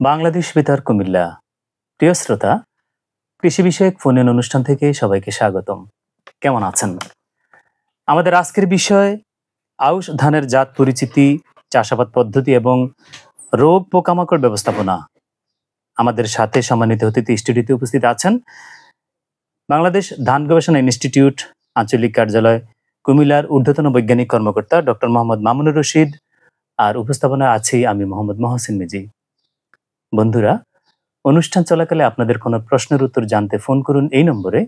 বাংলাদেশ বেতার কুমিল্লা। প্রিয় শ্রোতা, কৃষি বিষয়ক ফোন ইন অনুষ্ঠান থেকে সবাইকে স্বাগতম। কেমন আছেন? আমাদের আজকের বিষয় আউশ ধানের জাত পরিচিতি, চাষাবাদ পদ্ধতি এবং রোগ পোকামাকড় ব্যবস্থাপনা। আমাদের সাথে সম্মানিত অতিথি স্টুডিওতে উপস্থিত আছেন বাংলাদেশ ধান গবেষণা ইনস্টিটিউট আঞ্চলিক কার্যালয় কুমিল্লার ঊর্ধ্বতন বৈজ্ঞানিক কর্মকর্তা ডক্টর মোহাম্মদ মামুনুর রশিদ, আর উপস্থাপনায় আছি আমি মোহাম্মদ মহসিন মিজি। বন্ধুরা, অনুষ্ঠান চলাকালে আপনাদের কোনো প্রশ্নের উত্তর জানতে ফোন করুন এই নম্বরে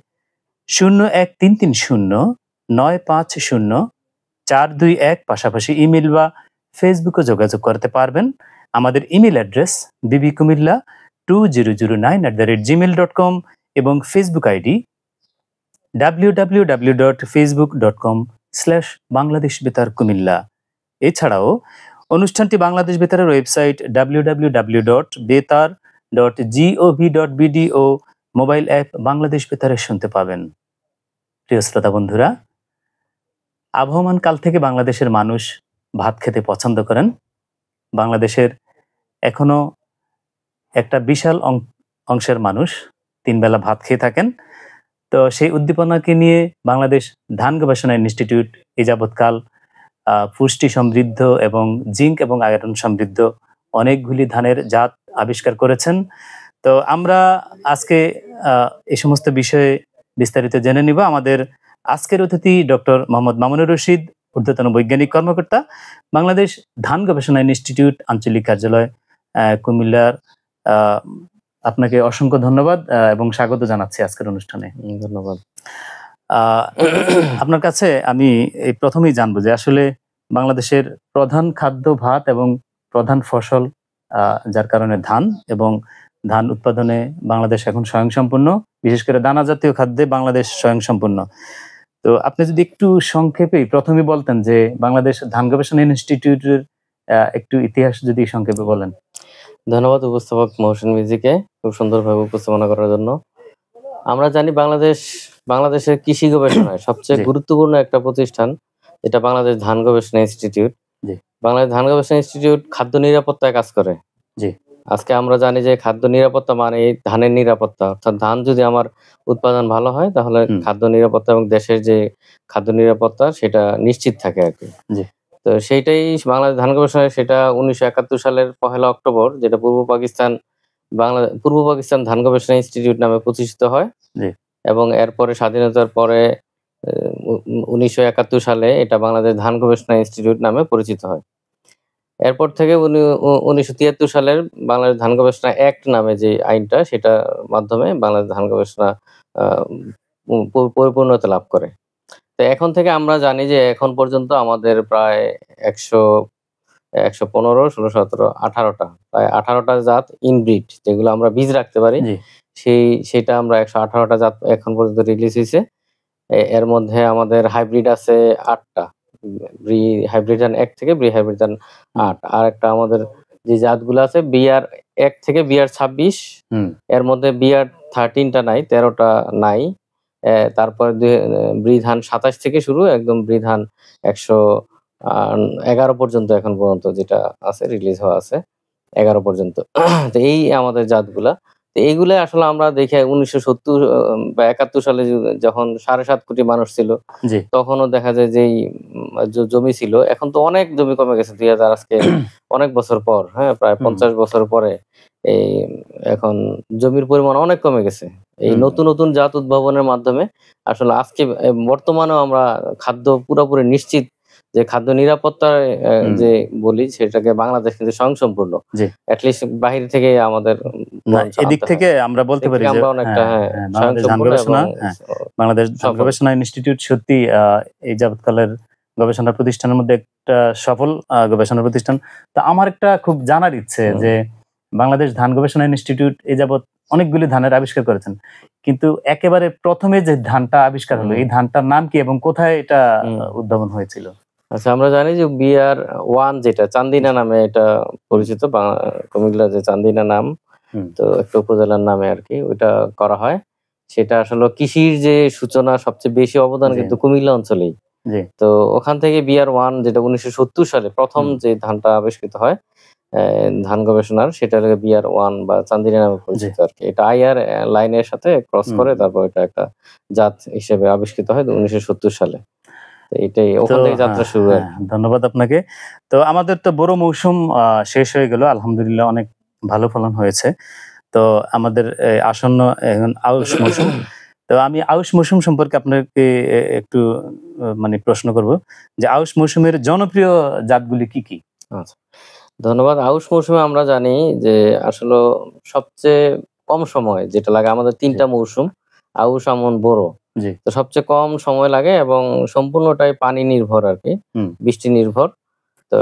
013309504221, পাশাপাশি ইমেল বা ফেসবুকে যোগাযোগ করতে পারবেন। আমাদের ইমেল অ্যাড্রেস bbkumilla2009@gmail.com এবং ফেসবুক আইডি www.facebook.com/বাংলাদেশ বেতার কুমিল্লা। এছাড়াও অনুষ্ঠানটি বাংলাদেশ বেতারের ওয়েবসাইট www.betar.gov.bd ও মোবাইল অ্যাপ বাংলাদেশ বেতারে শুনতে পাবেন। প্রিয় শ্রোতা বন্ধুরা, আবহমান কাল থেকে বাংলাদেশের মানুষ ভাত খেতে পছন্দ করেন। বাংলাদেশের এখনো একটা বিশাল অংশের মানুষ 3 বেলা ভাত খেয়ে থাকেন। তো সেই উদ্দীপনাকে নিয়ে বাংলাদেশ ধান গবেষণা ইনস্টিটিউট এই যাবৎকাল পুষ্টি সমৃদ্ধ এবং জিঙ্ক এবং আয়রন সমৃদ্ধ অনেকগুলি ধানের জাত আবিষ্কার করেছেন। তো আমরা আজকে এই সমস্ত বিষয়ে বিস্তারিত জেনে নিব। আমাদের আজকের অতিথি ডক্টর মোহাম্মদ মামুনুর রশিদ, ঊর্ধ্বতন বৈজ্ঞানিক কর্মকর্তা, বাংলাদেশ ধান গবেষণা ইনস্টিটিউট আঞ্চলিক কার্যালয় কুমিল্লার। আপনাকে অসংখ্য ধন্যবাদ এবং স্বাগত জানাচ্ছি আজকের অনুষ্ঠানে। ধন্যবাদ। আপনার কাছে আমি এই প্রথমেই জানবো যে আসলে বাংলাদেশের প্রধান খাদ্য ভাত এবং প্রধান ফসল, যার কারণে ধান, এবং ধান উৎপাদনে বাংলাদেশ এখন স্বয়ংসম্পূর্ণ, বিশেষ করে দানা জাতীয় খাদ্যে বাংলাদেশ স্বয়ংসম্পূর্ণ। তো আপনি যদি একটু সংক্ষেপে প্রথমে বলতেন যে বাংলাদেশ ধান গবেষণা ইনস্টিটিউটের একটু ইতিহাস যদি সংক্ষেপে বলেন। ধন্যবাদ উপস্থাপক মহসিন মিজিকে খুব সুন্দরভাবে উপস্থাপনা করার জন্য। আমরা জানি বাংলাদেশের কৃষি গবেষণায় সবচেয়ে গুরুত্বপূর্ণ একটা প্রতিষ্ঠান এটা বাংলাদেশ ধান গবেষণা ইনস্টিটিউট। বাংলাদেশ ধান গবেষণা ইনস্টিটিউট খাদ্য নিরাপত্তায় কাজ করে। আজকে আমরা জানি যে খাদ্য নিরাপত্তা মানে এই ধানের নিরাপত্তা, অর্থাৎ ধান যদি আমার উৎপাদন ভালো হয় তাহলে খাদ্য নিরাপত্তা এবং দেশের যে খাদ্য নিরাপত্তা সেটা নিশ্চিত থাকে আর কি। তো সেইটাই বাংলাদেশ ধান গবেষণায়, সেটা 1971 সালের 1 অক্টোবর যেটা পূর্ব পাকিস্তান ধান গবেষণা ইনস্টিটিউট নামে প্রতিষ্ঠিত হয় এবং এরপরে স্বাধীনতার পরে 1971 সালে এটা বাংলাদেশ ধান গবেষণা ইনস্টিটিউট নামে পরিচিত হয়। এরপর থেকে 1973 সালের বাংলাদেশ ধান গবেষণা অ্যাক্ট নামে যে আইনটা, সেটার মাধ্যমে বাংলাদেশ ধান গবেষণা পরিপূর্ণতা লাভ করে। তো এখন থেকে আমরা জানি যে এখন পর্যন্ত আমাদের প্রায় 115, 16, 17, 18টা প্রায় 18টা জাত ইনব্রিড, যেগুলো আমরা বীজ রাখতে পারি, সেটা আমরা 118টা জাত এখন পর্যন্ত রিলিজ হয়েছে। এর মধ্যে আমাদের হাইব্রিড আছে 8টা, ব্রি হাইব্রিডান 1 থেকে ব্রি হাইব্রিডান 8, আর একটা আমাদের যে জাতগুলো আছে বিআর 1 থেকে বিআর 26, এর মধ্যে বিআর 13টা নাই, 13টা নাই। তারপর ব্রি ধান 27 থেকে শুরু, একদম ব্রি ধান 111 পর্যন্ত এখন পর্যন্ত যেটা আছে রিলিজ হওয়া আছে 11 পর্যন্ত। তো এই আমাদের জাতগুলা। তো এইগুলো আসলে আমরা দেখে 1970 বা 71 সালে যখন 7.5 কোটি মানুষ ছিল, তখনও দেখা যায় যে জমি ছিল, এখন তো অনেক জমি কমে গেছে। 2000 আজকে অনেক বছর পর, প্রায় 50 বছর পরে এই এখন জমির পরিমাণ অনেক কমে গেছে। এই নতুন নতুন জাত উদ্ভাবনের মাধ্যমে আসলে আজকে বর্তমানেও আমরা খাদ্য পুরোপুরি নিশ্চিত যে খাদ্য নিরাপত্তার যে বলি, সেটাকে বাংলাদেশ কিন্তু স্বয়ংসম্পূর্ণ। অ্যাটলিস্ট বাহির থেকে আমাদের এদিক থেকে আমরা বলতে পারি যে বাংলাদেশ ধান গবেষণা ইনস্টিটিউট সত্যি এই যাবৎকালের গবেষণা প্রতিষ্ঠানের মধ্যে একটা সফল গবেষণা প্রতিষ্ঠান। তো আমার একটা খুব জানার ইচ্ছে যে বাংলাদেশ ধান গবেষণা ইনস্টিটিউট এই যাবৎ অনেকগুলি ধানের আবিষ্কার করেছেন, কিন্তু একেবারে প্রথমে যে ধানটা আবিষ্কার হলো, এই ধানটার নাম কি এবং কোথায় এটা উদ্ভাবন হয়েছিল? আচ্ছা, আমরা জানি যে বিআর 1 যেটা চান্দিনা নামে এটা পরিচিত, কুমিল্লার যে চান্দিনা নাম, তো একটা উপজেলার নামে আর কি ওইটা করা হয়। সেটা আসলে কৃষির যে সূচনা সবচেয়ে বেশি অবদান কিন্তু কুমিল্লা অঞ্চলেই। তো ওখান থেকে বিআর 1 যেটা 1970 সালে প্রথম যে ধানটা আবিষ্কৃত হয়, ধান গবেষণার, সেটা হলো BR1 বা চান্দিনী নামে পরিচিত আর কি। এটা IR লাইনের সাথে ক্রস করে তারপর এটা একটা জাত হিসেবে আবিষ্কৃত হয় 1970 সালে। তো এটাই তো ওখান থেকে যাত্রা শুরু আর কি। ধন্যবাদ আপনাকে। তো আমাদের তো বোরো মৌসুম শেষ হয়ে গেল। আলহামদুলিল্লাহ অনেক ভালো ফলন হয়েছে। তো আমাদের আসন্ন এখন আউশ মৌসুম। তো আমি আউশ মৌসুম সম্পর্কে আপনাকে একটু মানে প্রশ্ন করব যে আউশ মৌসুমের জনপ্রিয় জাতগুলি কি, কি? আচ্ছা। ধন্যবাদ। আউশ মৌসুমে আমরা জানি যে আসলে সবচেয়ে কম সময় যেটা লাগে, আমাদের ৩ জি, টা মৌসুম, আউশ, আমন, বোরো। জি। তো সবচেয়ে কম সময় লাগে এবং সম্পূর্ণটাই পানি নির্ভর আরকি, হুম, বৃষ্টি নির্ভর। তো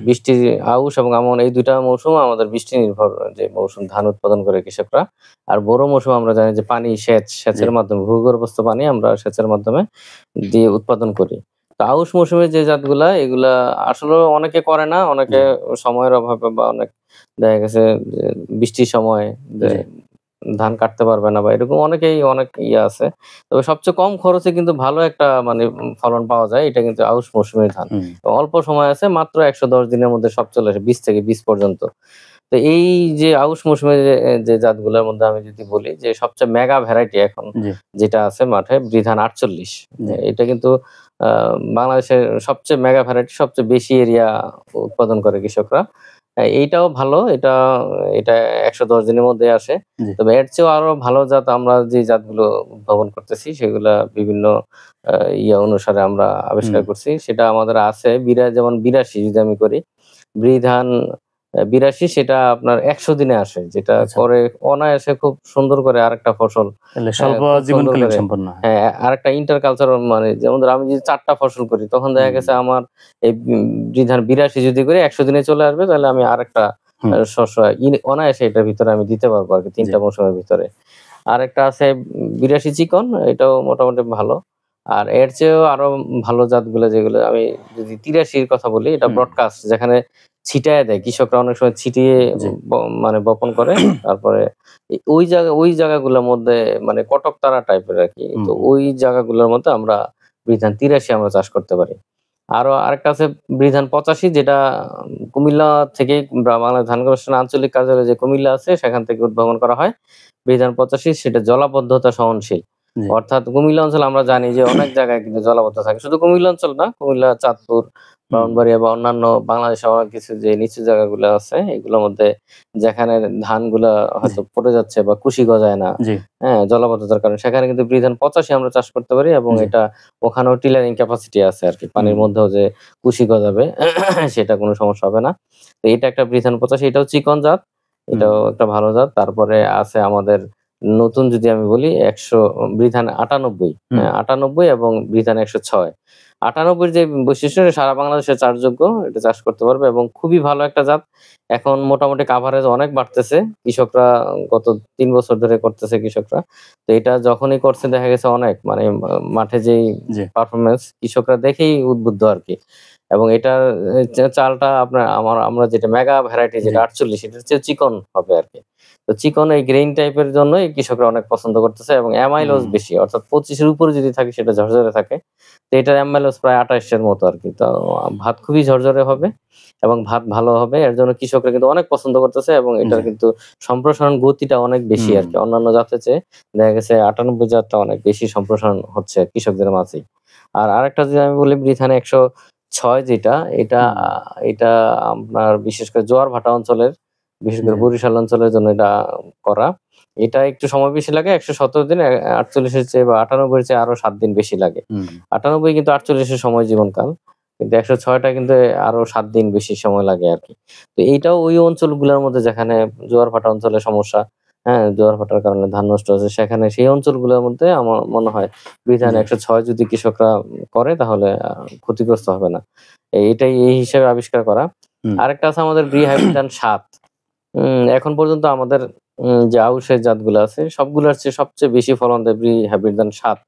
বৃষ্টি, আউশ এবং আমন এই ২ টা মৌসুম আমাদের বৃষ্টি নির্ভর যে মৌসুম, ধান উৎপাদন করে কৃষকরা। আর বোরো মৌসুম আমরা জানি যে পানি জি, সেচের মাধ্যমে, ভূগর্ভস্থ পানি আমরা সেচের মাধ্যমে দিয়ে উৎপাদন করি। তো আউশ মৌসুমে যে জাতগুলা, এগুলা আসলেও অনেকে করে না, অনেকে জি, সময়ের অভাবে বা অনেক দেখা গেছে যে বৃষ্টির সময় যে জি। ধান কাটতে পারবে না বা এরকম অনেকেই অনেক ইয়ে আছে। তবে সবচেয়ে কম খরচে কিন্তু ভালো একটা মানে ফলন পাওয়া যায়, এটা কিন্তু আউশ মৌসুমের ধান। হুম, অল্প সময় আছে, মাত্র ১১০ দিনের মধ্যে সব চলে আসে, বীজ থেকে বীজ পর্যন্ত। তো এই যে আউশ মৌসুমে যে জাতগুলোর মধ্যে আমি যদি বলি যে সবচেয়ে মেগা ভ্যারাইটি এখন জি, যেটা আছে মাঠে, বৃধান ৪৮। জি, এটা কিন্তু আ বাংলাদেশের সবচেয়ে মেগা ভ্যারাইটি, সবচেয়ে বেশি এরিয়া উৎপাদন করে কৃষকরা। এইটাও ভালো। এটা এটা ১১০ দিনের মধ্যে আসে। জি, তবে এর চেয়েও আরো ভালো জাত আমরা যে জাতগুলো উদ্ভাবন করতেছি সেগুলা বিভিন্ন আ অনুসারে আমরা হুম, আবিষ্কার করছি। সেটা আমাদের আছে যেমন ৮২ যদি আমি করি, বৃধান ৮২ সেটা আপনার ১০০ দিনে আসে। যেটা আচ্ছা। করে অনায়াসে খুব সুন্দর করে আরেকটা ফসল, তাহলে হ্যাঁ, স্বল্প খুব সুন্দর জীবনকালীন করে, সম্পন্ন হয়। হ্যাঁ, আরেকটা ইন্টার কালচারাল মানে যেমন ধরো আমি যদি ৪ টা ফসল করি তখন দেখা হুম, গেছে আমার এই বৃধান ৮২ যদি করি ১০০ দিনে চলে আসবে, তাহলে আমি আরেকটা হুম, শস্য অনায়াসে এটার ভিতরে আমি দিতে পারবো আরকি ৩ জি, টা মৌসুমের ভিতরে। আরেকটা আছে ৮২ চিকন, এটাও মোটামুটি ভালো। আর এর চেয়েও আরো ভালো জাতগুলো যেগুলো আমি যদি ৮৩ র কথা বলি, এটা হুম, ব্রডকাস্ট, যেখানে ছিটায় দেয়। কৃষকরা অনেক সময় ছিটিয়ে জি, ব মানে বপন করে। তারপরে ওই জায়গাগুলোর মধ্যে মানে কটকতারা টাইপের আরকি। হুম, তো হুম, ওই জায়গাগুলোর মধ্যে আমরা বৃধান ৮৩ আমরা চাষ করতে পারি। আরো আরেকটা আছে বৃধান ৮৫, যেটা কুমিল্লা থেকে বাংলাদেশ ধান গবেষণা আঞ্চলিক কার্যালয় যে কুমিল্লা আছে সেখান থেকে উদ্ভাবন করা হয়। বৃধান ৮৫ সেটা জলাবদ্ধতা সহনশীল। জি, অর্থাৎ কুমিল্লা অঞ্চলে আমরা জানি যে অনেক জায়গায় কিন্তু জলাবদ্ধ থাকে। শুধু কুমিল্লা অঞ্চল না, কুমিল্লা, চাঁদপুর, হুম, ব্রাহ্মণবাড়িয়া বা অন্যান্য বাংলাদেশের অনেক কিছু যে নিচু জায়গাগুলো আছে, এগুলোর মধ্যে যেখানে ধানগুলা জি, হয়তো পড়ে যাচ্ছে বা কুশি গজায় না, জি, হ্যাঁ? জলাবদ্ধতার কারণে, সেখানে কিন্তু বৃধান ৮৫ আমরা চাষ করতে পারি এবং জি, এটা ওখানেও টিলারিং ক্যাপাসিটি আছে আরকি। পানির হুম, মধ্যেও যে কুশি গজাবে সেটা কোনো সমস্যা হবে না। তো এটা একটা বৃধান ৮৫, এটাও চিকন জাত। হুম, এটাও একটা ভালো জাত। তারপরে আছে আমাদের নতুন যদি আমি বলি বৃধান ৯৮, হুম, হ্যাঁ? ৯৮ এবং বৃধান ১০৬। ৯৮ র যে বৈশিষ্ট্য, সারা বাংলাদেশে চাষযোগ্য, এটা চাষ করতে পারবে এবং খুবই ভালো একটা জাত। এখন মোটামুটি কাভারেজ অনেক বাড়তেছে। কৃষকরা গত ৩ বছর ধরে করতেছে কৃষকরা। তো এটা যখনই করছে দেখা গেছে অনেক মানে মাঠে যেই জি, পারফরম্যান্স, কৃষকরা দেখেই উদ্বুদ্ধ আরকি। এবং এটার চালটা আপনার আমরা যেটা মেগা ভ্যারাইটি জি, যেটা ৪৮, এটার চেয়ে চিকন হবে আরকি। তো চিকন এই গ্রেইন টাইপের জন্যই কৃষকরা অনেক পছন্দ করতেছে এবং অ্যামাইলোজ হুম, বেশি। অর্থাৎ ২৫ এর উপরে যদি থাকে সেটা ঝরঝরে থাকে। তো এটার অ্যামাইলোজ প্রায় ২৮ এর মতো আরকি। তো ভাত খুবই ঝরঝরে হবে এবং ভাত ভালো হবে। এর জন্য কৃষকরা কিন্তু অনেক পছন্দ করতেছে এবং এটার জি, কিন্তু সম্প্রসারণ গতিটা অনেক বেশি হুম, আরকি। অন্যান্য জাতের চেয়ে দেখা গেছে ৯৮ জাতটা অনেক বেশি সম্প্রসারণ হচ্ছে কৃষকদের মাঝেই। আর আরেকটা যদি আমি বলি বৃথান ১০৬ যেটা, এটা হুম, এটা আপনার বিশেষ করে জোয়ার-ভাটা অঞ্চলের, বিশেষ করে জি, বরিশাল অঞ্চলের জন্য এটা করা। এটা একটু সময় বেশি লাগে, ১১৭ দিন, ৪৮ এর চেয়ে বা ৯৮ এর চেয়ে আরো ৭ দিন বেশি লাগে। হুম, ৯৮ কিন্তু ৪৮ এর সময় জীবনকাল। কিন্তু ১০৬ টা কিন্তু আরো ৭ দিন বেশি সময় লাগে আরকি। তো এইটাও ওই অঞ্চলগুলোর মধ্যে যেখানে জোয়ার-ভাটা অঞ্চলের সমস্যা, হ্যাঁ? জোয়ার-ভাটার কারণে ধান নষ্ট হচ্ছে, সেখানে সেই অঞ্চলগুলোর মধ্যে আমার মনে হয় বিধান জি, ১০৬ যদি কৃষকরা করে তাহলে ক্ষতিগ্রস্ত হবে না। এটাই এই হিসেবে আবিষ্কার করা। হুম, আরেকটা আছে আমাদের হাইব্রিড ৭। এখন পর্যন্ত আমাদের যে আউশের জাতগুলো আছে সবগুলোর চেয়ে সবচেয়ে বেশি ফলন দেয় হাইব্রিড ৭।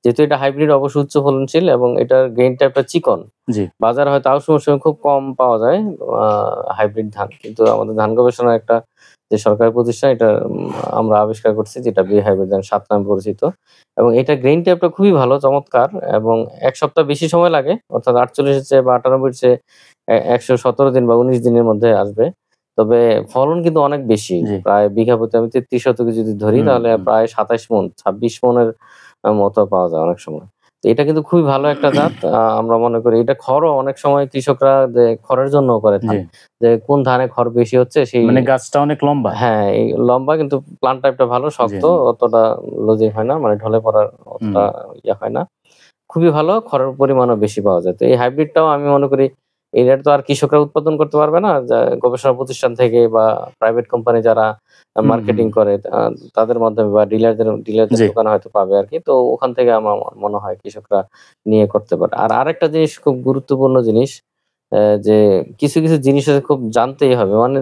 যেহেতু এটা হাইব্রিড, অবশ্য উচ্চ ফলনশীল এবং এটার গ্রেইন টাইপটা চিকন। জি, বাজারে হয়তো আউশ মৌসুমে খুব কম পাওয়া যায় আ হাইব্রিড ধান। কিন্তু আমাদের ধান গবেষণার একটা যে সরকারি প্রতিষ্ঠান, এটা আমরা আবিষ্কার করছি, যেটা হাইব্রিড ৭ নামে পরিচিত। এবং এটার গ্রেইন টাইপটা খুবই ভালো, চমৎকার এবং ১ সপ্তাহ বেশি সময় লাগে। অর্থাৎ ৪৮ এর চেয়ে বা ৯৮ এর চেয়ে ১১৭ দিন বা ১৯ দিনের মধ্যে আসবে। তবে ফলন কিন্তু অনেক বেশি। জি। প্রায় বিঘা প্রতি আমি ৩৩ শতকে যদি ধরি তাহলে প্রায় ২৭ মণ ২৬ মণের মতো পাওয়া যায় অনেক সময়। তো এটা কিন্তু খুবই ভালো একটা জাত। আমরা মনে করি এটা খড়ও অনেক সময় কৃষকরা যে খড়ের জন্যও করে ধান। জি। যে কোন ধানে খড় বেশি হচ্ছে সেই মানে গাছটা অনেক লম্বা। হ্যাঁ, এই লম্বা কিন্তু প্লান্ট টাইপটা ভালো শক্ত, অতটা লজিং হয় না, মানে ঢলে পড়ার অতটা ইয়ে হয় না। খুবই ভালো, খড়ের পরিমাণও বেশি পাওয়া যায়। তো এই হাইব্রিডটাও আমি মনে করি এটা তো আর কৃষকরা উৎপাদন করতে পারবে না। গবেষণা প্রতিষ্ঠান থেকে বা প্রাইভেট কোম্পানি যারা মার্কেটিং করে তাদের মাধ্যমে বা ডিলারদের জি। দোকানে হয়তো পাবে আরকি। তো ওখান থেকে আমার মনে হয় কৃষকরা নিয়ে করতে পারে। আর আরেকটা জিনিস খুব গুরুত্বপূর্ণ জিনিস যে কিছু জিনিস আছে খুব জানতেই হবে। মানে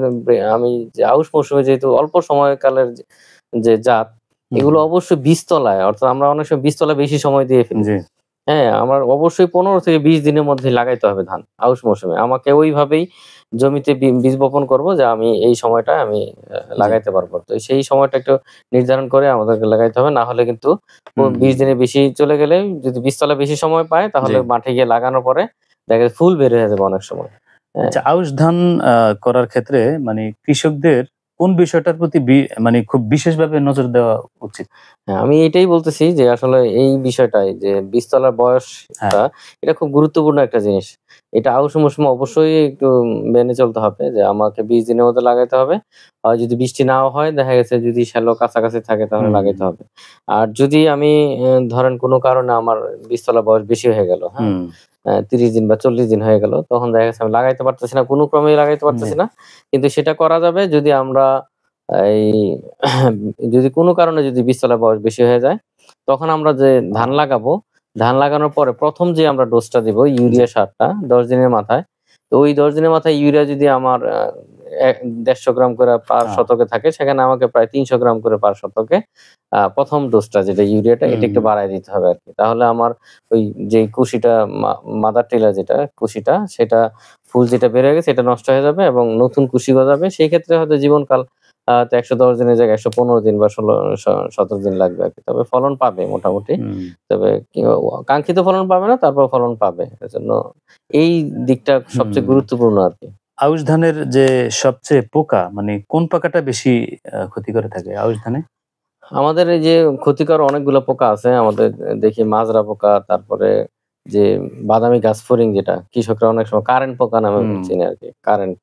আমি যে আউশ মৌসুমে যেহেতু অল্প সময়কালের যে জাত এগুলো অবশ্যই বীজতলায়, অর্থাৎ আমরা অনেক সময় বীজতলায় বেশি সময় দিয়ে ফেলি। জি। হ্যাঁ, আমার অবশ্যই ১৫ থেকে ২০ দিনের মধ্যে লাগাইতে হবে ধান আউশ মৌসুমে। আমাকে ওইভাবেই জমিতে বীজ বপন করব যে আমি এই সময়টায় আমি লাগাইতে পারবো। তো সেই সময়টা একটু নির্ধারণ করে আমাদেরকে লাগাইতে হবে। না হলে কিন্তু ২০ দিনের বেশি চলে গেলে যদি বীজতলা বেশি সময় পায় তাহলে জি। মাঠে গিয়ে লাগানোর পরে দেখা যায় ফুল বের হয়ে যাবে অনেক সময়। হ্যাঁ। আচ্ছা, আউশ ধান করার ক্ষেত্রে মানে কৃষকদের কোন বিষয়টার প্রতি মানে খুব বিশেষভাবে নজর দেওয়া উচিত? হ্যাঁ, আমি এটাই বলতেছি যে আসলে এই বিষয়টাই যে বীজতলার বয়সটা এটা খুব গুরুত্বপূর্ণ একটা জিনিস। এটা আউশ মৌসুমে অবশ্যই একটু মেনে চলতে হবে যে আমাকে ২০ দিনের মধ্যে লাগাইতে হবে। আর যদি বৃষ্টি নাও হয় দেখা গেছে যদি শ্যালো কাছাকাছি থাকে তাহলে লাগাইতে হবে। আর যদি আমি ধরেন কোনো কারণে আমার বীজতলার বয়স বেশি হয়ে গেল, হ্যাঁ? ৩০ দিন বা ৪০ দিন হয়ে গেল তখন দেখা গেছে আমি লাগাইতে পারতেছি না, কোনো ক্রমেই লাগাইতে পারতেছি না। কিন্তু সেটা করা যাবে যদি আমরা এই যদি কোনো কারণে যদি বীজতলার বয়স বেশি হয়ে যায়, তখন আমরা যে ধান লাগাবো, ধান লাগানোর পরে ১ম যে আমরা ডোজটা দিব ইউরিয়া সারটা ১০ দিনের মাথায়। তো ওই ১০ দিনের মাথায় ইউরিয়া যদি আমার ১৫০ গ্রাম করে পার শতকে থাকে, সেখানে আমাকে প্রায় ৩০০ গ্রাম করে পার শতকে ১ম ডোজটা যেটা ইউরিয়াটা এটা একটু বাড়ায় দিতে হবে আরকি। তাহলে আমার ওই যে কুশিটা মাদার টিলার যেটা কুশিটা সেটা ফুল যেটা বের হয়ে গেছে এটা নষ্ট হয়ে যাবে এবং নতুন কুশি গজাবে। সেই ক্ষেত্রে হয়তো জীবনকাল তো ১১০ দিনের জায়গায় ১১৫ দিন বা ১৭ দিন লাগবে আরকি। তবে ফলন পাবে মোটামুটি। তবে কাঙ্ক্ষিত ফলন পাবে না, তারপর ফলন পাবে। এজন্য এই দিকটা সবচেয়ে গুরুত্বপূর্ণ আরকি। আউশ ধানের যে সবচেয়ে পোকা মানে কোন পোকাটা বেশি ক্ষতি করে থাকে আউশ ধানে? আমাদের এই যে ক্ষতিকর অনেকগুলো পোকা আছে। আমাদের দেখি মাজরা পোকা, তারপরে যে বাদামি গাছ ফড়িং যেটা কৃষকরা অনেক সময় কারেন্ট পোকা নামে চেনে আরকি। কারেন্ট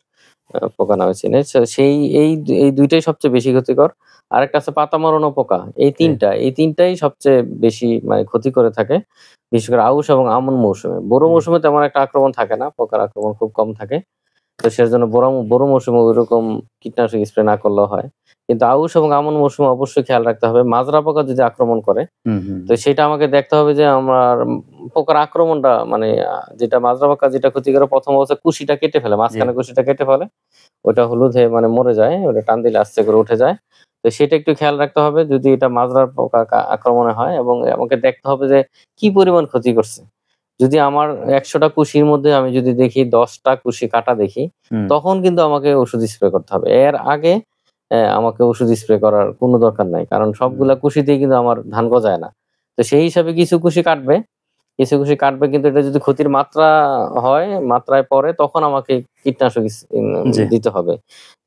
পোকা নামে চেনে। সেই এই ২ টাই সবচেয়ে বেশি ক্ষতিকর। আরেকটা আছে পাতা মরানো পোকা। এই ৩ টাই সবচেয়ে বেশি মানে ক্ষতি করে থাকে। বিশেষ করে আউশ এবং আমন মৌসুমে। বোরো মৌসুমে তেমন একটা আক্রমণ থাকে না। পোকার আক্রমণ খুব কম থাকে। তো সেজন্য বোরো মৌসুমে ঐরকম কীটনাশক স্প্রে না করলেও হয়। কিন্তু আউশ এবং আমন মৌসুমে অবশ্যই খেয়াল রাখতে হবে। মাজরা পোকা যদি আক্রমণ করে, তো সেটা আমাকে দেখতে হবে যে আমার পোকার আক্রমণটা মানে যেটা মাজরা পোকা যেটা ক্ষতি করে ১ম অবস্থায় কুশিটা কেটে ফেলে, মাঝখানে কুশিটা কেটে ফেলে। ওটা হলুদ হয়ে মানে মরে যায়। ওটা টান দিলে আস্তে করে উঠে যায়। তো সেটা একটু খেয়াল রাখতে হবে যদি এটা মাজরার পোকা আক্রমণে হয় এবং আমাকে দেখতে হবে যে কি পরিমাণ ক্ষতি করছে। যদি আমার ১০০ টা কুশির মধ্যে আমি যদি দেখি ১০ টা কুশি কাটা দেখি, তখন কিন্তু আমাকে ওষুধ স্প্রে করতে হবে। এর আগে আমাকে ওষুধ স্প্রে করার কোনো দরকার নাই। কারণ সবগুলা কুশিতেই কিন্তু আমার ধান গজায় না। তো সেই হিসাবে কিছু কুশি কাটবে, কিছু কুশি কাটবে কিন্তু এটা যদি ক্ষতির মাত্রা হয়, মাত্রায় পড়ে তখন আমাকে কীটনাশক দিতে হবে।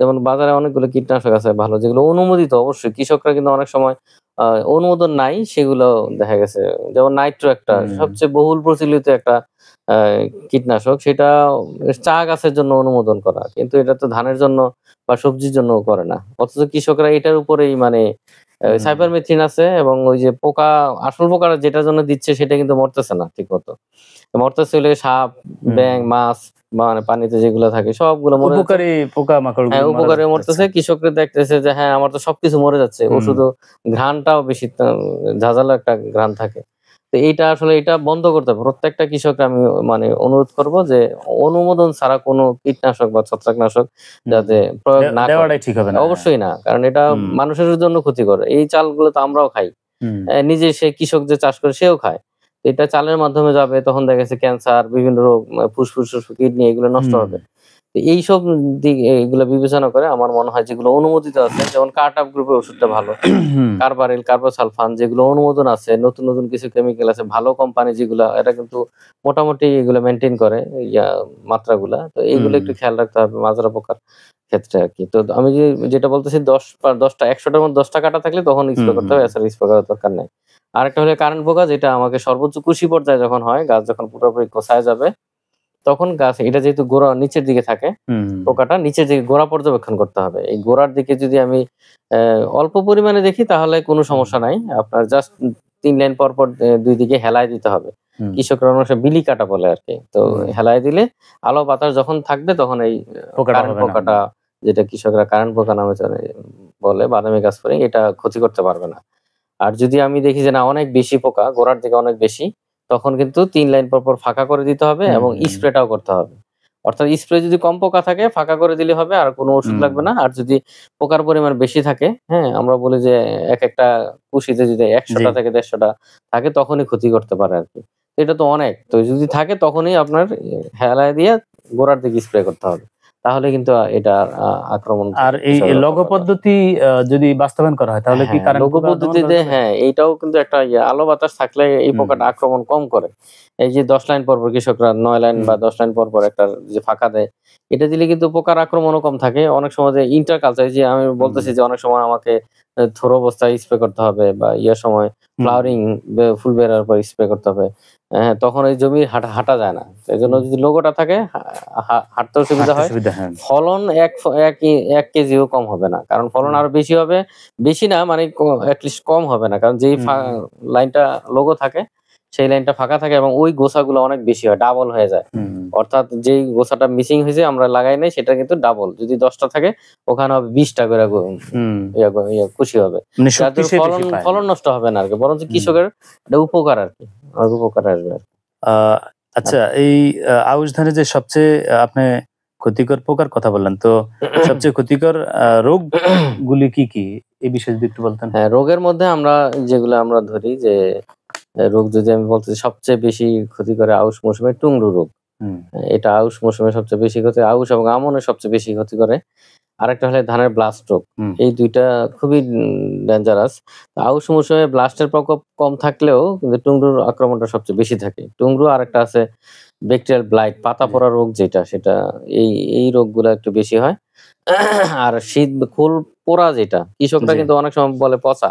যেমন বাজারে অনেকগুলো কীটনাশক আছে ভালো যেগুলো অনুমোদিত অবশ্যই। কৃষকরা কিন্তু অনেক সময় আ অনুমোদন নাই সেগুলো দেখা গেছে যেমন নাইট্রো একটা সবচেয়ে বহুল প্রচলিত একটা আ কীটনাশক সেটা চা গাছের জন্য অনুমোদন করা। কিন্তু এটা তো ধানের জন্য বা সবজির জন্য করে না। অথচ কৃষকরা এটার উপরেই মানে সাইপারমেথ্রিন আছে এবং ওই যে পোকা আসল পোকাটা যেটার জন্য দিচ্ছে সেটা কিন্তু মরতেছে না ঠিকমতো। মরতেছে হইলো সাপ, ব্যাঙ, মাছ মানে পানিতে যেগুলো থাকে সবগুলো মরে যাচ্ছে। উপকারী পোকামাকড়গুলো হ্যাঁ, মারা উপকারে যাচ্ছে। মরতেছে। কৃষকরা দেখতেছে যে হ্যাঁ, আমার তো সবকিছু মরে যাচ্ছে। ও শুধু ঘ্রাণটাও বেশি ঝাঁঝালো একটা ঘ্রাণ থাকে। তো এইটা আসলে এটা বন্ধ করতে হবে। প্রত্যেকটা কৃষককে আমি মানে অনুরোধ করব যে অনুমোদন ছাড়া কোনো কীটনাশক বা ছত্রাকনাশক যাতে প্রয়োগ না করে। দেওয়াটাই ঠিক হবে না। অবশ্যই না। কারণ এটা মানুষের জন্য ক্ষতিকর। এই চালগুলো তো আমরাও খাই। নিজে সে কৃষক যে চাষ করে সেও খায়। এটা চালের মাধ্যমে যাবে তখন দেখা গেছে ক্যান্সার, বিভিন্ন রোগ, ফুসফুস, কিডনি এগুলো নষ্ট হবে। তো এইসব দিক এগুলো বিবেচনা করে আমার মনে হয় যেগুলো অনুমোদিত আছে, যেমন কার্টআপ গ্রুপের ওষুধটা ভালো, কার্বারিল, কার্বোসালফান, যেগুলো অনুমোদন আছে, নতুন নতুন কিছু কেমিক্যাল আছে, ভালো কোম্পানি যেগুলো, এটা কিন্তু মোটামুটি এগুলো মেনটেন করে মাত্রাগুলা। তো এইগুলো একটু খেয়াল রাখতে হবে মাজরা পোকার ক্ষেত্রে আর কি। তো আমি যেটা বলতেছি 10টা 100টার মধ্যে 10টা কাটা থাকলে তখন স্প্রে করতে হবে, এছাড়া স্প্রে করার দরকার নেই। আরেকটা হলো কারেন্ট পোকা, যেটা আমাকে সর্বোচ্চ কুশি পর্যায়ে যখন হয়, গাছ যখন পুরোপুরি কোঁচায় যাবে, তখন গাছ, এটা যেহেতু গোড়া নিচের দিকে থাকে, পোকাটা নিচের দিকে গোড়া পর্যবেক্ষণ করতে হবে। এই গোড়ার দিকে যদি আমি অল্প পরিমাণে দেখি তাহলে কোনো সমস্যা নাই, আপনার জাস্ট 3 লাইন পর পর 2 দিকে হেলায় দিতে হবে। কৃষকরা অনেক সময় বিলি কাটা বলে আর কি। তো হেলায় দিলে আলো বাতাস যখন থাকবে তখন এই কারেন্ট পোকাটা, যেটা কৃষকরা কারেন্ট পোকা নামে বলে, বাদামি গাছ পরে, এটা ক্ষতি করতে পারবে না। আর যদি আমি দেখি যে না অনেক বেশি পোকা, গোড়ার দিকে অনেক বেশি, তখন কিন্তু 3 লাইন পর পর ফাঁকা করে দিতে হবে এবং স্প্রেটাও করতে হবে। অর্থাৎ স্প্রে যদি কম পোকা থাকে ফাঁকা করে দিলে হবে, আর কোনো ওষুধ লাগবে না। আর যদি পোকার পরিমাণ বেশি থাকে, হ্যাঁ, আমরা বলি যে এক একটা কুশিতে যদি 100টা থেকে 150টা থাকে, তখনই ক্ষতি করতে পারে আর কি। এটা তো অনেক, তো যদি থাকে তখনই আপনার হেলায় দিয়ে গোড়ার দিকে স্প্রে করতে হবে, তাহলে কিন্তু এটা আক্রমণ। আর এই লগো পদ্ধতি যদি বাস্তবায়ন করা হয় তাহলে কি কারেন্ট লগো পদ্ধতিতে, হ্যাঁ, এইটাও কিন্তু একটা আলো বাতাস থাকলে এই পোকাটা আক্রমণ কম করে। এই যে 10 লাইন পর পর কৃষকরা 9 লাইন বা 10 লাইন পর পর একটা যে ফাঁকা দেয়, এটা দিলে কিন্তু পোকার আক্রমণও কম থাকে। অনেক সময় যে ইন্টারকালচার, যে আমি বলতেছি যে অনেক সময় আমাকে থ্রো অবস্থায় স্প্রে করতে হবে, বা ইয়ার সময় ফ্লাওয়ারিং, ফুল বেরার পর স্প্রে করতে হবে, হ্যাঁ, তখন এই জমি হাঁটা যায় না। এই জন্য যদি লোগোটা থাকে হাঁটতেও সুবিধা হয়, ফলন এক কেজিও কম হবে না, কারণ ফলন আরো বেশি হবে, বেশি না মানে অ্যাটলিস্ট কম হবে না, কারণ যেই লাইনটা লোগো থাকে সেই লাইনটা ফাঁকা থাকে এবং ওই গোছাগুলো অনেক বেশি হয়, ডাবল হয়ে যায়। অর্থাৎ যেই গোছাটা মিসিং হয়েছে আমরা লাগাই নাই, সেটা কিন্তু ডাবল। যদি 10টা থাকে ওখানে হবে 20টা করে খুশি হবে, ফলন নষ্ট হবে না আর কি, বরঞ্চ কৃষকের এটা উপকার আর কি, উপকার আসবে। আচ্ছা, এই আউশ ধানে যে সবচেয়ে আপনি ক্ষতিকর পোকার কথা বললেন, তো সবচেয়ে ক্ষতিকর রোগ গুলি কি কি, এই বিষয়ে যদি একটু বলতেন। হ্যাঁ, রোগের মধ্যে আমরা যেগুলো আমরা ধরি যে রোগ, যদি আমি বলতে, সবচেয়ে বেশি ক্ষতি করে আউশ মৌসুমে টুংরু রোগ। এটা আউশ মৌসুমে সবচেয়ে বেশি ক্ষতি, আউশ এবং আমনের সবচেয়ে বেশি ক্ষতি করে। আরেকটা হলে ধানের ব্লাস্ট রোগ। এই দুইটা খুবই ডেঞ্জারাস। আউশ মৌসুমে ব্লাস্টের প্রকোপ কম থাকলেও কিন্তু টুংরুর আক্রমণটা সবচেয়ে বেশি থাকে। টুংরু, আরেকটা আছে ব্যাকটেরিয়াল ব্লাইট, পাতা পড়া রোগ, যেটা সেটা এই রোগগুলো একটু বেশি হয়। আর শীত খোল পোড়া, যেটা কৃষকরা কিন্তু অনেক সময় বলে পচা,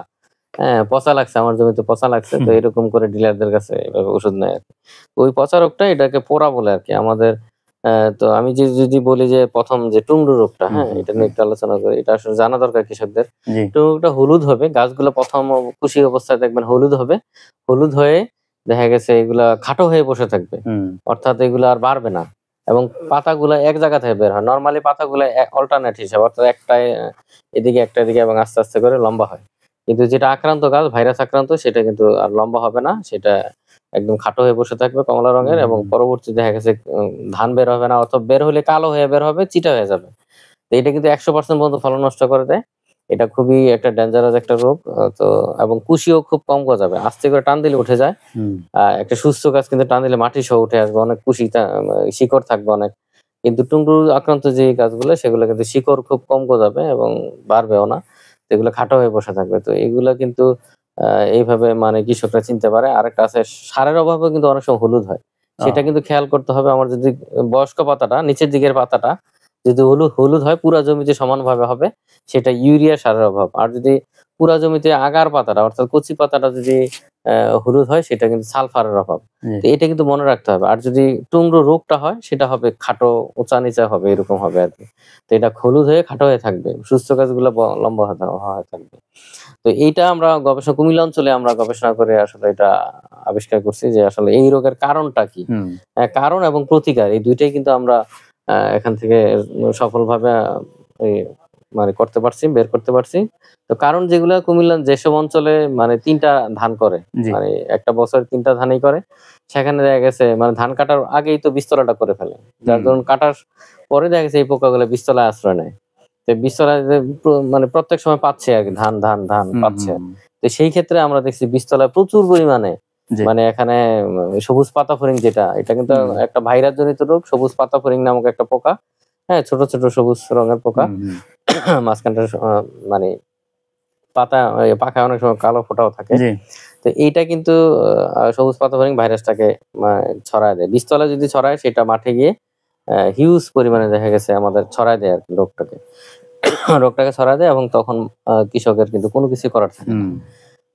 হ্যাঁ, পচা লাগছে আমার জমিতে, পচা লাগছে, তো এরকম করে ডিলারদের কাছে এভাবে ওষুধ নেয় আর কি। ওই পচা রোগটা, এটাকে পোড়া বলে আর কি আমাদের। তো আমি যদি বলি যে প্রথম যে টুংরু রোগটা, হ্যাঁ, এটা নিয়ে একটু আলোচনা করি। এটা আসলে জানা দরকার কৃষকদের। টুংরুটা হলুদ হবে, গাছগুলো প্রথম কুশি অবস্থায় দেখবেন হলুদ হবে, হলুদ হয়ে দেখা গেছে এগুলা খাটো হয়ে বসে থাকবে, অর্থাৎ এগুলো আর বাড়বে না, এবং পাতাগুলো এক জায়গা থেকে বের হয়। নর্মালি পাতাগুলো অল্টারনেট হিসাবে, অর্থাৎ একটা এদিকে একটা এদিকে, এবং আস্তে আস্তে করে লম্বা হয়। কিন্তু যেটা আক্রান্ত গাছ, ভাইরাস আক্রান্ত, সেটা কিন্তু আর লম্বা হবে না, সেটা একদম খাটো হয়ে বসে থাকবে, কমলা রঙের, এবং পরবর্তী দেখা গেছে ধান বের হবে না, অথবা বের হলে কালো হয়ে বের হবে, চিটা হয়ে যাবে। তো এটা কিন্তু 100% পর্যন্ত ফলন নষ্ট করে দেয়। এটা খুবই একটা ডেঞ্জারাস একটা রোগ। তো এবং কুশিও খুব কম গজাবে, আস্তে করে টান দিলে উঠে যায়। একটা সুস্থ গাছ কিন্তু টান দিলে মাটি সহ উঠে আসবে, অনেক কুশি শিকড় থাকবে অনেক। কিন্তু টুংরু আক্রান্ত যে গাছগুলো, সেগুলো কিন্তু শিকড় খুব কম গজাবে এবং বাড়বেও না, এগুলো খাটো হয়ে বসে থাকবে। তো এগুলো কিন্তু এইভাবে মানে কৃষকরা চিনতে পারে। আরেকটা আছে সারের অভাবে কিন্তু অনেক সময় হলুদ হয়, সেটা কিন্তু খেয়াল করতে হবে। আমার যদি বয়স্ক পাতাটা, নিচের দিকের পাতাটা যদি হলুদ হয়, পুরা জমিতে সমানভাবে হবে, সেটা ইউরিয়া সারের অভাব। আর যদি পুরা জমিতে আগার পাতাটা, অর্থাৎ কচি পাতাটা যদি হলুদ হয়, সেটা কিন্তু সালফারের অভাব। তো এটা কিন্তু মনে রাখতে হবে। আর যদি টুংরো রোগটা হয়, সেটা হবে খাটো, উঁচা নিচা হবে, এরকম হবে আর কি। তো এটা হলুদ হয়ে খাটো হয়ে থাকবে, সুস্থ গাছগুলো লম্বা হয়ে থাকবে। তো এইটা আমরা গবেষণা, কুমিল্লা অঞ্চলে আমরা গবেষণা করে আসলে এটা আবিষ্কার করছি যে আসলে এই রোগের কারণটা কি। কারণ এবং প্রতিকার, এই দুইটাই কিন্তু আমরা এখান থেকে সফলভাবে মানে বের করতে পারছি। তো কারণ যেগুলো, কুমিল্লা যেসব অঞ্চলে মানে 3টা ধান করে, মানে একটা বছর 3টা ধানই করে, সেখানে দেখা গেছে মানে ধান কাটার আগেই তো বীজতলাটা করে ফেলে, যার ধরুন কাটার পরে দেখা গেছে এই পোকাগুলো বীজতলায় আশ্রয় নেয়। তো বীজতলায় মানে প্রত্যেক সময় পাচ্ছে আর কি, ধান ধান ধান পাচ্ছে। তো সেই ক্ষেত্রে আমরা দেখছি বীজতলায় প্রচুর পরিমাণে মানে এখানে সবুজ পাতা ফড়িং, যেটা এটা কিন্তু একটা ভাইরাস জনিত রোগ, সবুজ পাতা ফড়িং নামক একটা পোকা। হ্যাঁ, ছোট ছোট সবুজ রঙের পোকা। মাঝখানটা মানে পাতায় অনেক সময় কালো ফোঁটাও থাকে। তো এইটা কিন্তু সবুজ পাতাবাহিনী ভাইরাসটাকে ছড়ায় দেয়। বীজতলায় যদি ছড়ায় সেটা মাঠে গিয়ে হিউজ পরিমাণে দেখা গেছে আমাদের ছড়ায় দেয় আর কি রোগটাকে ছড়ায় দেয়, এবং তখন কৃষকের কিন্তু কোনো কিছু করার থাকে না।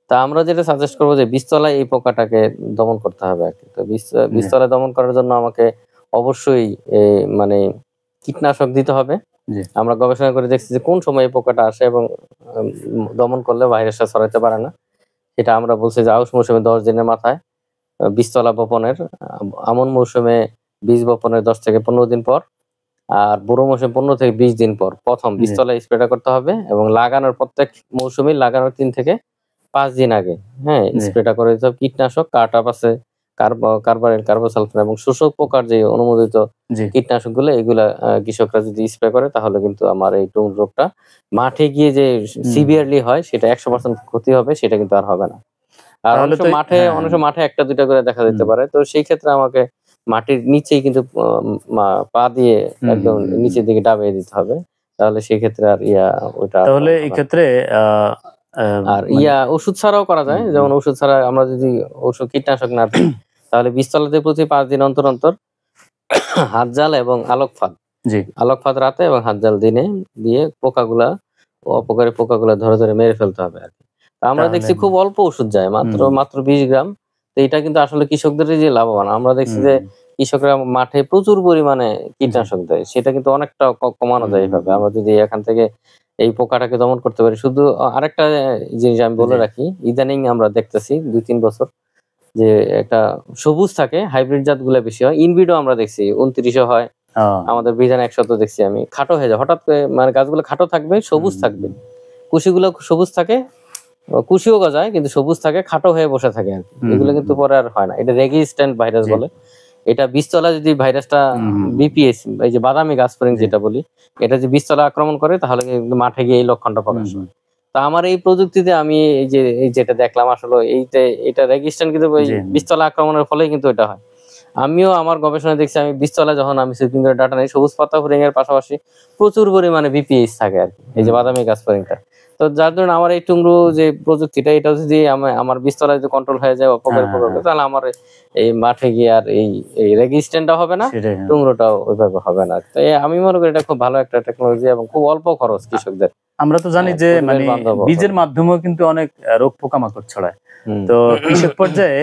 তা আমরা যেটা সাজেস্ট করবো যে বীজতলায় এই পোকাটাকে দমন করতে হবে আর কি। তো বীজতলায় দমন করার জন্য আমাকে অবশ্যই মানে কীটনাশক দিতে হবে। আমরা গবেষণা করে দেখছি যে কোন সময় এই পোকাটা আসে এবং দমন করলে ভাইরাসটা ছড়াতে পারে না। সেটা আমরা বলছি যে আউশ মৌসুমে 10 দিনের মাথায়, বীজতলা বপনের আমন মৌসুমে বীজ বপনের 10 থেকে 15 দিন পর, আর বুড়ো মৌসুমে 15 থেকে 20 দিন পর প্রথম বীজতলায় স্প্রেটা করতে হবে, এবং লাগানোর প্রত্যেক মৌসুমে লাগানোর 3 থেকে 5 দিন আগে স্প্রেটা করে দিতে হবে। কীটনাশক কার্টাপ আছে, কার্বারিল, কার্বোসালফার এবং শোষক পোকার যে অনুমোদিত কীটনাশকগুলো, এগুলা কৃষকরা যদি স্প্রে করে তাহলে কিন্তু আমার এই টুং রোগটা মাঠে গিয়ে যে সিভিয়ারলি হয় সেটা 100% ক্ষতি হবে, সেটা কিন্তু আর হবে না। আর অনেক মাঠে একটা দুইটা করে দেখা যেতে পারে। তো সেই ক্ষেত্রে আমাকে মাটির নিচেই কিন্তু পা দিয়ে একদম নিচের দিকে ডাবিয়ে দিতে হবে, তাহলে সেই ক্ষেত্রে আর ওইটা তাহলে এই ক্ষেত্রে আর ওষুধ ছাড়াও করা যায়। যেমন ওষুধ ছাড়া আমরা যদি কীটনাশক না দিই তাহলে বীজতলাতে প্রতি 5 দিন অন্তর অন্তর হাত জাল এবং আলোক ফাঁদ রাতে এবং হাত জাল দিনে দিয়ে অপকারী পোকাগুলা ধরে ধরে মেরে ফেলতে হবে আর কি। আমরা দেখছি খুব অল্প ওষুধ যায়, মাত্র 20 গ্রাম। তো এটা কিন্তু আসলে কৃষকদের যে লাভবান। আমরা দেখছি যে কৃষকরা মাঠে প্রচুর পরিমাণে কীটনাশক দেয়, সেটা কিন্তু অনেকটা কমানো যায় এইভাবে। আমরা যদি এখান থেকে এই পোকাটাকে দমন করতে পারি। শুধু আরেকটা জিনিস আমি বলে রাখি, ইদানিং আমরা দেখতেছি 2-3 বছর যে একটা সবুজ থাকে, হাইব্রিড জাতগুলো বেশি হয়। ইনব্রিডও আমরা দেখছি 29 হয়, আমাদের বিধান 100 দেখছি আমি। খাটো হয়ে যায় হঠাৎ করে, মানে গাছগুলো খাটো থাকবে, সবুজ থাকবে, কুশিগুলো সবুজ থাকে, কুশিও গজায় কিন্তু সবুজ থাকে, খাটো হয়ে বসে থাকে আর কি। এগুলো কিন্তু পরে আর হয় না। এটা রেজিস্ট্যান্ট ভাইরাস বলে। এটা বীজতলা যদি ভাইরাসটা বিপিএস, এই যে বাদামি গাছফড়িং যেটা বলি, এটা যদি বীজতলা আক্রমণ করে তাহলে কিন্তু মাঠে গিয়ে এই লক্ষণটা প্রকাশ হয়। তা আমার এই প্রযুক্তিতে আমি যেটা দেখলাম আসলে এটা রেজিস্ট্যান্ট, কিন্তু ওই বীজতলা আক্রমণের ফলেই কিন্তু এটা হয়। আমিও আমার গবেষণায় দেখছি, আমি বীজতলা যখন আমি সুইপিং করে ডাটা নেই, সবুজ পাতা ফড়িং এর পাশাপাশি প্রচুর পরিমাণে বিপিএস থাকে আর কি, এই যে বাদামি গাছফড়িংটা। তো যার জন্য আমার এই টুংরু যে প্রযুক্তিটা, এটা যদি আমার বীজতলা যদি কন্ট্রোল হয়ে যায় অপকারী পোকাগুলো, তাহলে আমার এই মাঠে গিয়ে আর এই রেজিস্ট্যান্টটা হবে না, টুংরুটাও ওইভাবে হবে না। তো আমি মনে করি এটা খুব ভালো একটা টেকনোলজি এবং খুব অল্প খরচ কৃষকদের। আমরা তো জানি যে মানে বীজের মাধ্যমেও কিন্তু অনেক রোগ পোকামাকড় ছড়ায়। তো কৃষক পর্যায়ে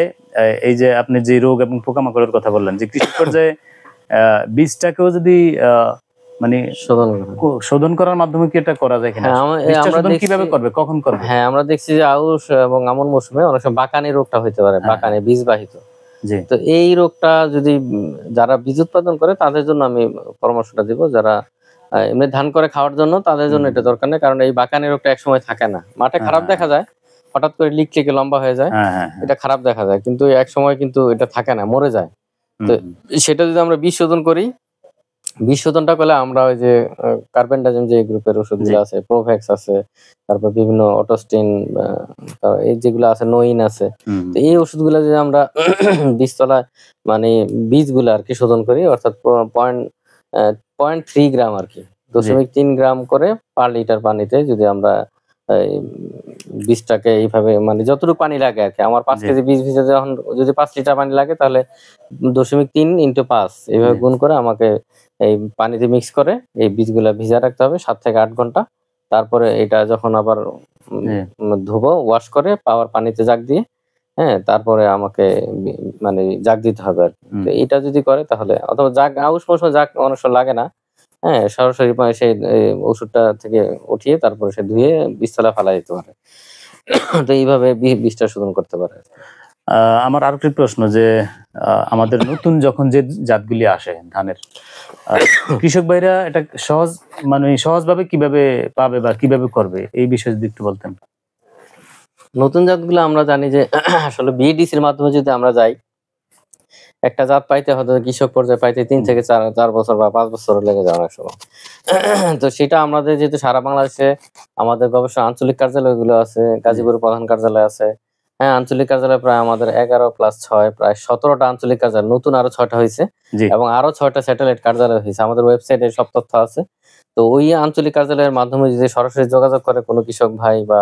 এই যে আপনি যে রোগ এবং পোকামাকড়ের কথা বললেন, যে কৃষক পর্যায়ে বীজটাকেও যদি মানে শোধন করার মাধ্যমে কি এটা করা যায় কিনা? কিভাবে করবে, কখন করবে? হ্যাঁ, আমরা দেখছি যে আউশ এবং আমন মৌসুমে অনেক সময় বাকানি রোগটা হইতে পারে, বাকানি বীজবাহিত। তো এই রোগটা যদি যারা বীজ উৎপাদন করে তাদের জন্য আমি পরামর্শটা দিব, যারা এমনি ধান করে খাওয়ার জন্য তাদের জন্য এটা দরকার নেই, কারণ এই বাকানি রোগটা একসময় থাকে না। মাঠে খারাপ দেখা যায়, হঠাৎ করে লিকলিকে লম্বা হয়ে যায়, এটা খারাপ দেখা যায়, কিন্তু এক সময় কিন্তু এটা থাকে না, মরে যায়। তো সেটা যদি আমরা বীজ শোধন করি, বীজ শোধনটা করলে আমরা ওই যে কার্বেন্ডাজিম যে গ্রুপের ওষুধগুলো আছে, প্রোভ্যাক্স আছে, তারপর বিভিন্ন অটোস্টিন, এই যেগুলো আছে, নোইন আছে, তো এই ওষুধগুলো যদি আমরা বীজতলায় মানে বীজগুলো আর কি শোধন করি, অর্থাৎ 0.3 গ্রাম আর কি, 0.3 গ্রাম করে পার লিটার পানিতে যদি আমরা বীজটাকে এইভাবে, মানে যতটুকু পানি লাগে আর কি, আমার 5 কেজি বীজ ভিজে যখন যদি 5 লিটার পানি লাগে, তাহলে 0.3 × 5 এইভাবে গুণ করে আমাকে এই পানিতে মিক্স করে এই বীজগুলা ভিজা রাখতে হবে 7 থেকে 8 ঘন্টা। তারপরে এটা যখন আবার ধুবো, ওয়াশ করে পাওয়ার পানিতে জাগ দিয়ে, তারপরে আমাকে মানে জাগ দিতে হবে আর কি। তো এটা যদি করে তাহলে, অথবা জাগ আউশ মৌসুমে জাগ অনেক সময় লাগে না, সরাসরি সেই ওষুধটা থেকে উঠিয়ে তারপরে সে ধুয়ে বীজতলা ফেলা দিতে পারে। তো এইভাবে বীজটা শোধন করতে পারে। আমার আরেকটি প্রশ্ন, যে আমাদের নতুন যখন যে জাতগুলি আসে ধানের, কৃষক ভাইরা এটা সহজভাবে কিভাবে পাবে বা কিভাবে করবে, এই বিষয়ে যদি একটু বলতেন। নতুন জাতগুলো আমরা জানি যে আসলে বিএডিসির মাধ্যমে যদি আমরা যাই, একটা জাত পাইতে হয়তো কৃষক পর্যায়ে পাইতে 3 থেকে 4 বছর বা 5 বছর লেগে যায় অনেক সময়। তো সেটা আমাদের যেহেতু সারা বাংলাদেশে আমাদের গবেষণা আঞ্চলিক কার্যালয়গুলো আছে, গাজীপুর প্রধান কার্যালয় আছে, হ্যাঁ, আঞ্চলিক কার্যালয় প্রায় আমাদের 11+6 প্রায় 17টা আঞ্চলিক কার্যালয়, নতুন আরো 6টা হয়েছে জি এবং আরো 6টা স্যাটেলাইট কার্যালয় হয়েছে। আমাদের ওয়েবসাইটে সব তথ্য আছে। তো ওই আঞ্চলিক কার্যালয়ের মাধ্যমে যদি সরাসরি যোগাযোগ করে কোনো কৃষক ভাই বা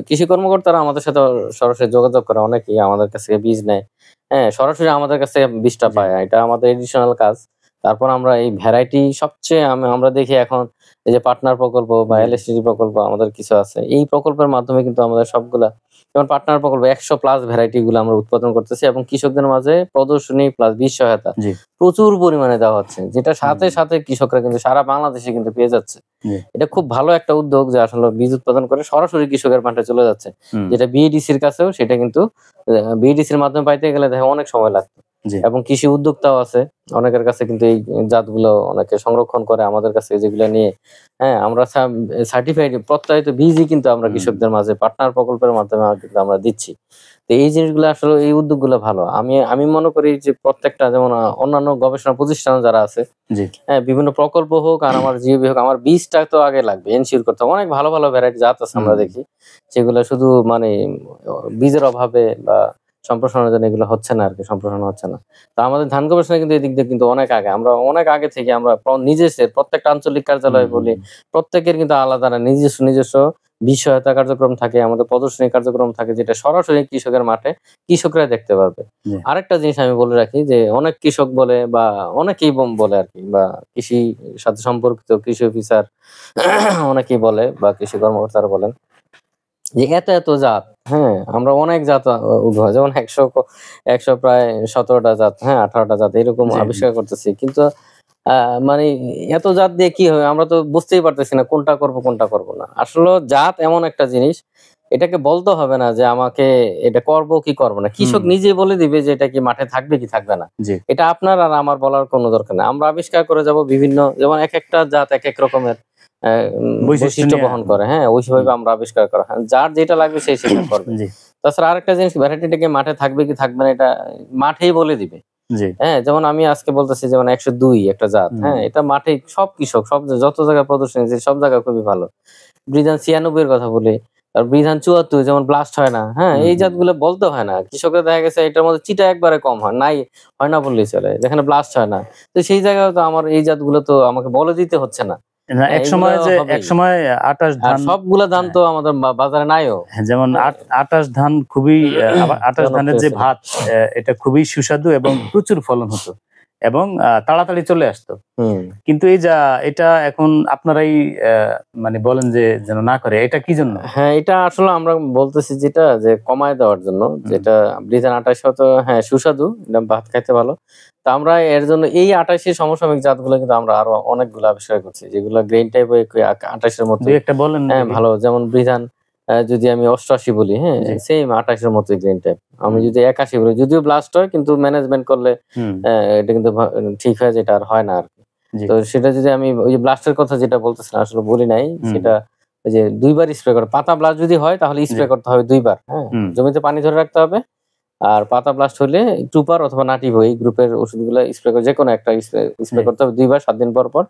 কৃষি কর্মকর্তারা আমাদের সাথে সরাসরি যোগাযোগ করে, অনেকেই আমাদের কাছ থেকে বীজ নেয়। হ্যাঁ, সরাসরি আমাদের কাছ থেকে বীজটা জি পায়। এটা আমাদের এডিশনাল কাজ। তারপর আমরা এই ভ্যারাইটি সবচেয়ে আমরা দেখি এখন এই যে পার্টনার প্রকল্প বা জি এলএসটিডি প্রকল্প আমাদের কিছু আছে। এই প্রকল্পের মাধ্যমে কিন্তু আমাদের সবগুলা, যেমন পার্টনার প্রকল্প 100+ ভ্যারাইটি গুলো আমরা উৎপাদন করতেছি এবং কৃষকদের মাঝে প্রদর্শনী প্লাস বীজ সহায়তা জি প্রচুর পরিমাণে দেওয়া হচ্ছে, যেটা সাথে হুম, সাথে কৃষকরা কিন্তু সারা বাংলাদেশে কিন্তু পেয়ে যাচ্ছে। জি এটা খুব ভালো একটা উদ্যোগ যে আসলে বীজ উৎপাদন করে সরাসরি কৃষকের মাঠে চলে যাচ্ছে, হুম, যেটা বিএডিসির কাছেও সেটা কিন্তু বিএডিসির মাধ্যমে পাইতে গেলে দেখো অনেক সময় লাগতো। জি এবং কৃষি উদ্যোক্তাও আছে অনেকের কাছে কিন্তু এই জাতগুলো অনেকে সংরক্ষণ করে আমাদের কাছে, যেগুলো নিয়ে হ্যাঁ আমরা সার্টিফাইড প্রত্যয়িত বীজই কিন্তু আমরা হুম, কৃষকদের মাঝে পার্টনার প্রকল্পের মাধ্যমে কিন্তু আমরা দিচ্ছি। তো এই জিনিসগুলো আসলে এই উদ্যোগগুলো ভালো। আমি আমি মনে করি যে প্রত্যেকটা, যেমন অন্যান্য গবেষণা প্রতিষ্ঠান যারা আছে, জি হ্যাঁ, বিভিন্ন প্রকল্প হোক আর আমার জিওবি হোক, আমার বীজটা তো আগে লাগবে, এনশিওর করতে হবে। অনেক ভালো ভালো ভ্যারাইটি জাত আছে আমরা হুম, দেখি, সেগুলো শুধু মানে বীজের অভাবে বা সম্প্রসারণের জন্য এগুলো হচ্ছে না আর কি, সম্প্রসারণ হচ্ছে না। তো আমাদের ধান গবেষণা কিন্তু এদিক দিয়ে কিন্তু অনেক আগে, আমরা অনেক আগে থেকে আমরা নিজস্ব প্রত্যেকটা আঞ্চলিক হুম, কার্যালয় হুম, বলি, প্রত্যেকের কিন্তু আলাদা না নিজস্ব নিজস্ব বীজ সহায়তা কার্যক্রম থাকে, আমাদের প্রদর্শনী কার্যক্রম থাকে, যেটা সরাসরি কৃষকের মাঠে কৃষকরা দেখতে পারবে। জি আরেকটা জিনিস আমি বলে রাখি যে অনেক কৃষক বলে বা অনেকেই বলে আর কি, বা কৃষি সাথে সম্পর্কিত কৃষি অফিসার অনেকেই বলে বা কৃষি কর্মকর্তারা বলেন যে এত এত জাত, হ্যাঁ আমরা অনেক জাত উদ্ভাবন, যেমন 100 প্রায় 17টা জাত, হ্যাঁ 18টা জাত এরকম জি আবিষ্কার করতেছি, কিন্তু মানে এত জাত দিয়ে কি হবে আমরা তো বুঝতেই পারতেছি না কোনটা করব কোনটা করব না। আসলে জাত এমন একটা জিনিস, এটাকে বলতে হবে না যে আমাকে এটা করব কি করব না, হুম, কৃষক নিজে বলে দিবে যে এটা কি মাঠে থাকবে কি থাকবে না। জি এটা আপনার আর আমার বলার কোনো দরকার নেই। আমরা আবিষ্কার করে যাব বিভিন্ন, যেমন এক একটা জাত এক এক রকমের বৈশিষ্ট্য বৈশিষ্ট্য নিয়ে বহন করে, হ্যাঁ ওইভাবে হুম, আমরা আবিষ্কার করা, হ্যাঁ যার যেটা লাগবে সেই সেটা করবে। জি তাছাড়া আরেকটা জিনিস, ভ্যারাইটিটাকে মাঠে থাকবে কি থাকবে না এটা মাঠেই বলে দিবে। জি হ্যাঁ, যেমন আমি আজকে বলতেছি যেমন 102 একটা জাত, হুম, হ্যাঁ এটা মাঠে সব কৃষক যত জায়গায় প্রদর্শনী হয়েছে সব জায়গায় খুবই ভালো। বৃধান 96 এর কথা বলি, আর বৃধান 74 যেমন ব্লাস্ট হয় না, হ্যাঁ হুম, এই হুম। জাতগুলো বলতে হয় না, কৃষকরা দেখা গেছে এটার মধ্যে চিটা একবারে কম হয়, নাই হয় না বললেই চলে, যেখানে ব্লাস্ট হয় না। তো সেই জায়গায় তো আমার এই জাতগুলো তো আমাকে বলে দিতে হচ্ছে না। না, হ্যাঁ, এগুলো হবেই। একসময় আটাশ আর ধান সবগুলা ধান তো আমাদের বাজারে নাইও। হ্যাঁ, যেমন হ্যাঁ, আটাশ ধান খুবই আবার আটাশ ধানের জনপ্রিয় যে ছিল। ভাত এটা খুবই সুস্বাদু এবং প্রচুর ফলন হতো এবং তাড়াতাড়ি চলে আসতো। হুম। কিন্তু এটা এখন আপনারাই মানে বলেন যে যেন না করে, এটা কি জন্য? হ্যাঁ, এটা আসলে আমরা বলতেছি যেটা যে কমায় দেওয়ার জন্য, হুম, যেটা ব্রিটেন 28 হ্যাঁ সুস্বাদু, এটা ভাত খাইতে ভালো। তো আমরা এর জন্য এই 28 সমসাময়িক জাতগুলো কিন্তু আমরা আরো অনেকগুলো আবিষ্কার করছি, যেগুলো গ্রেইন টাইপ 28 এর দুই মতোই। একটা বলেন হ্যাঁ, দেখি। ভালো, যেমন বৃধান যদি আমি 88 বলি, হ্যাঁ জি সেম 28 এর মতোই গ্রেইন টাইপ। আমি হুম, যদি 81 বলি, যদিও ব্লাস্ট হয় কিন্তু ম্যানেজমেন্ট করলে হুম, এটা কিন্তু ঠিক হয়, যেটা আর হয় না আরকি। জি তো সেটা যদি আমি ওই যে ব্লাস্টের কথা যেটা বলতেছিলাম আসলে বলি নাই, হুম, সেটা ওই যে ২ বার স্প্রে করে। পাতা ব্লাস্ট যদি হয় তাহলে জি স্প্রে করতে হবে ২ বার, হ্যাঁ? হুম, জমিতে পানি ধরে রাখতে হবে। আর পাতা ব্লাস্ট হলে টুপার অথবা নাটিভো এই গ্রুপের ওষুধগুলো স্প্রে করে, যেকোনো একটা স্প্রে জি করতে হবে ২ বার ৭ দিন পর, পর।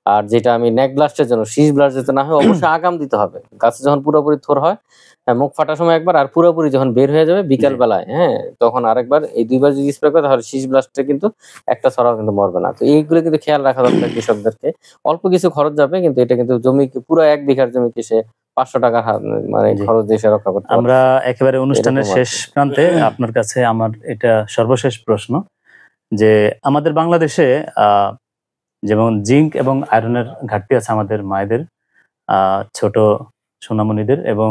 আর যেটা আমি নেক ব্লাস্টের জন্য, শীষ ব্লাস্ট যাতে না হয়, অবশ্যই আগাম দিতে হবে। গাছে যখন পুরোপুরি থোর হয়, মুখ ফাটার সময় একবার, আর পুরোপুরি যখন বের হয়ে যাবে বিকাল জি বেলায়, হ্যাঁ? তখন আরেকবার, এই ২ বার যদি স্প্রে করে তাহলে শীষ ব্লাস্টে কিন্তু একটা ছড়াও কিন্তু মরবে না। তো এইগুলো কিন্তু খেয়াল রাখা দরকার কৃষকদেরকে। অল্প কিছু খরচ যাবে কিন্তু এটা কিন্তু জমিকে, পুরো ১ বিঘার জমিকে সে ৳৫০০ মানে জি। খরচ দিয়ে সে রক্ষা করতে আমরা পারতেছে। একেবারে অনুষ্ঠানের এরকম শেষ আরকি। প্রান্তে আপনার কাছে আমার এটা সর্বশেষ প্রশ্ন যে আমাদের বাংলাদেশে আহ যেমন জিঙ্ক এবং আয়রনের ঘাটতি আছে আমাদের মায়েদের, ছোট সোনামণিদের, এবং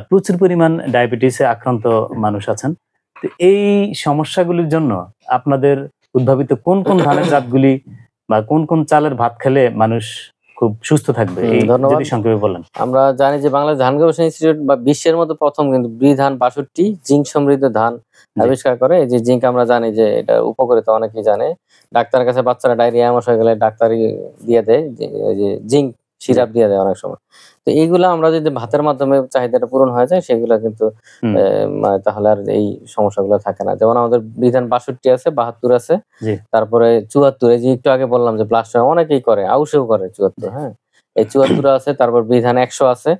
প্রচুর পরিমাণ ডায়াবেটিসে আক্রান্ত মানুষ আছেন। তো এই সমস্যাগুলির জন্য আপনাদের উদ্ভাবিত কোন কোন ধানের জাতগুলি বা কোন কোন চালের ভাত খেলে মানুষ খুব সুস্থ থাকবে, এই ধন্যবাদ। যদি সংক্ষেপে বলেন। আমরা জানি যে বাংলাদেশ ধান গবেষণা ইনস্টিটিউট বা বিশ্বের মধ্যে প্রথম কিন্তু ধান ৬২ জিঙ্ক সমৃদ্ধ ধান জি আবিষ্কার করে। এই যে জিঙ্ক আমরা জানি যে এটা উপকারিতা অনেকেই জানে। ডাক্তারের কাছে বাচ্চারা ডায়রিয়া এমস হয়ে গেলে ডাক্তারই দিয়ে দেয় যে ওই যে জিঙ্ক জি সিরাপ দিয়ে দেয় অনেক সময়। তো এইগুলা আমরা যদি ভাতের মাধ্যমে চাহিদাটা পূরণ হয়ে যায় সেগুলা কিন্তু হুম মানে তাহলে আর এই সমস্যাগুলো থাকে না। যেমন আমাদের বিধান ৬২ আছে, ৭২ আছে, জি তারপরে ৭৪, এই যে একটু আগে বললাম যে ব্লাস্ট হয় অনেকেই করে, আউশেও করে ৭৪, জি হ্যাঁ? এই 74 আছে, তারপর বিধান 100 আছে,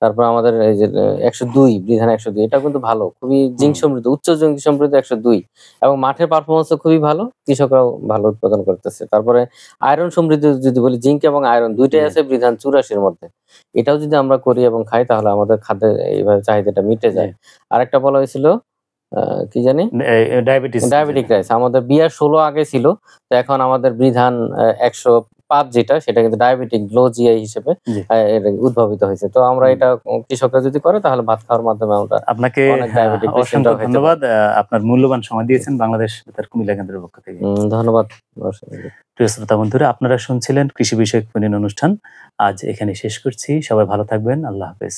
তারপর আমাদের এই যে 102, বিধান 102, এটা কিন্তু ভালো, খুবই জিঙ্ক সমৃদ্ধ, উচ্চ জিঙ্ক সমৃদ্ধ 102, এবং মাঠের পারফরমেন্সও খুবই ভালো, কৃষকরাও ভালো উৎপাদন করতেছে। তারপরে আয়রন সমৃদ্ধ যদি বলি, জিঙ্ক এবং আয়রন দুইটাই আছে বিধান 84-র মধ্যে। এটাও যদি আমরা করি এবং খাই তাহলে আমাদের খাদ্যের এইভাবে চাহিদাটা মিটে যায়। আরেকটা বলা হয়েছিল কি জানি, ডায়াবেটিক রাইস। আমাদের বিয়ার 16 আগে ছিল, তো এখন আমাদের বিধান 105 যেটা, সেটা কিন্তু ডায়াবেটিক লো জিআই হিসেবে উদ্ভাবিত হয়েছে। তো আমরা এটা কৃষকরা যদি করে তাহলে ভাত খাওয়ার মাধ্যমে আমরা আপনাকে অসংখ্য ধন্যবাদ, আপনার মূল্যবান সময় দিয়েছেন বাংলাদেশ বেতার কুমিল্লা কেন্দ্রের পক্ষ থেকে। ধন্যবাদ। প্রিয় শ্রোতা বন্ধুরা, আপনারা শুনছিলেন কৃষি বিষয়ক ফোন-ইন অনুষ্ঠান। আজ এখানে শেষ করছি। সবাই ভালো থাকবেন। আল্লাহ হাফেজ।